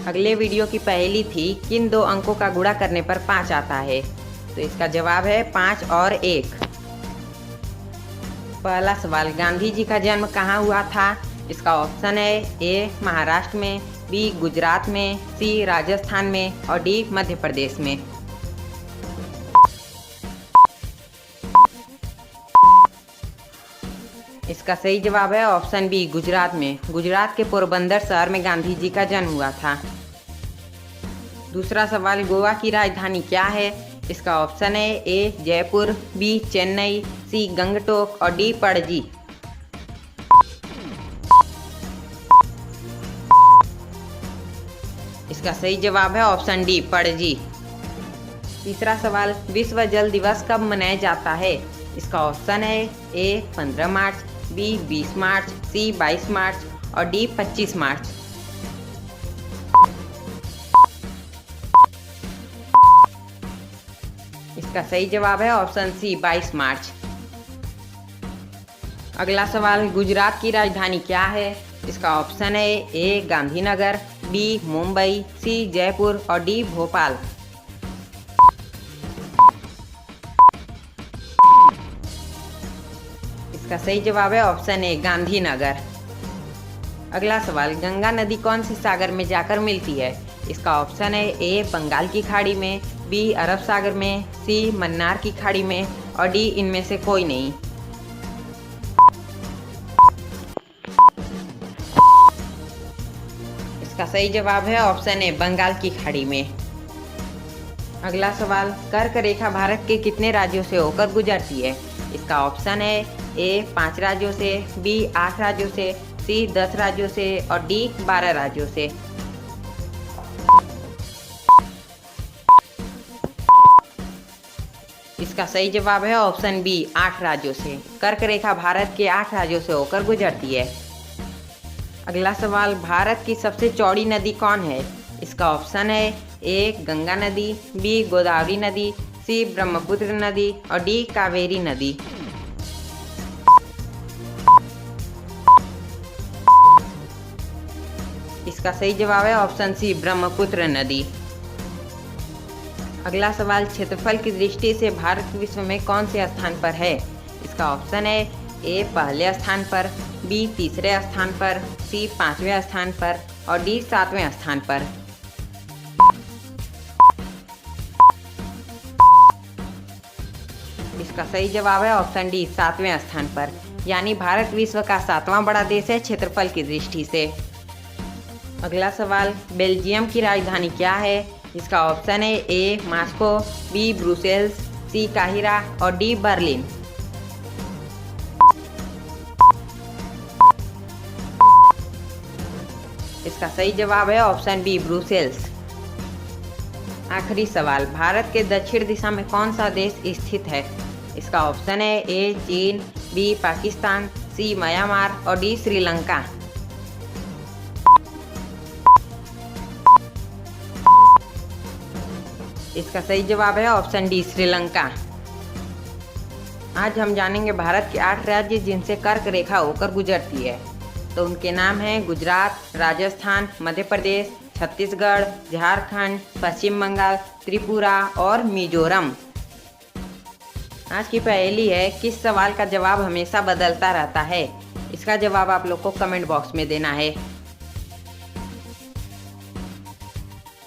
अगले वीडियो की पहेली थी, किन दो अंकों का गुणा करने पर 5 आता है। तो इसका जवाब है 5 और 1। पहला सवाल, गांधी जी का जन्म कहाँ हुआ था? इसका ऑप्शन है ए महाराष्ट्र में, बी गुजरात में, सी राजस्थान में और डी मध्य प्रदेश में। इसका सही जवाब है ऑप्शन बी गुजरात में। गुजरात के पोरबंदर शहर में गांधी जी का जन्म हुआ था। दूसरा सवाल, गोवा की राजधानी क्या है? इसका ऑप्शन है ए जयपुर, बी चेन्नई, सी गंगटोक और डी पणजी। इसका सही जवाब है ऑप्शन डी पणजी। तीसरा सवाल, विश्व जल दिवस कब मनाया जाता है? इसका ऑप्शन है ए 15 मार्च, बी 20 मार्च, सी 22 मार्च और डी 25 मार्च। इसका सही जवाब है ऑप्शन सी 22 मार्च। अगला सवाल, गुजरात की राजधानी क्या है? इसका ऑप्शन है ए गांधीनगर, बी मुंबई, सी जयपुर और डी भोपाल। इसका सही जवाब है ऑप्शन ए गांधीनगर। अगला सवाल, गंगा नदी कौन से सागर में जाकर मिलती है? इसका ऑप्शन है ए बंगाल की खाड़ी में, बी अरब सागर में, सी मन्नार की खाड़ी में और डी इनमें से कोई नहीं। इसका सही जवाब है ऑप्शन ए बंगाल की खाड़ी में। अगला सवाल, कर्क रेखा भारत के कितने राज्यों से होकर गुजरती है? इसका ऑप्शन है ए 5 राज्यों से, बी 8 राज्यों से, सी 10 राज्यों से और डी 12 राज्यों से। इसका सही जवाब है ऑप्शन बी 8 राज्यों से। कर्क रेखा भारत के 8 राज्यों से होकर गुजरती है। अगला सवाल, भारत की सबसे चौड़ी नदी कौन है? इसका ऑप्शन है ए गंगा नदी, बी गोदावरी नदी, सी ब्रह्मपुत्र नदी और डी कावेरी नदी। इसका सही जवाब है ऑप्शन सी ब्रह्मपुत्र नदी। अगला सवाल, क्षेत्रफल की दृष्टि से भारत विश्व में कौन से स्थान पर है? इसका ऑप्शन है ए पहले स्थान पर, बी तीसरे स्थान पर, सी 5वें स्थान पर और डी 7वें स्थान पर। इसका सही जवाब है ऑप्शन डी 7वें स्थान पर। यानी भारत विश्व का 7वां बड़ा देश है क्षेत्रफल की दृष्टि से। अगला सवाल, बेल्जियम की राजधानी क्या है? इसका ऑप्शन है ए मास्को, बी ब्रुसेल्स, सी काहिरा और डी बर्लिन। इसका सही जवाब है ऑप्शन बी ब्रुसेल्स। आखिरी सवाल, भारत के दक्षिण दिशा में कौन सा देश स्थित है? इसका ऑप्शन है ए चीन, बी पाकिस्तान, सी म्यांमार और डी श्रीलंका। इसका सही जवाब है ऑप्शन डी श्रीलंका। आज हम जानेंगे भारत के 8 राज्य जिनसे कर्क रेखा होकर गुजरती है। तो उनके नाम हैं गुजरात, राजस्थान, मध्य प्रदेश, छत्तीसगढ़, झारखंड, पश्चिम बंगाल, त्रिपुरा और मिजोरम। आज की पहेली है, किस सवाल का जवाब हमेशा बदलता रहता है? इसका जवाब आप लोग को कमेंट बॉक्स में देना है।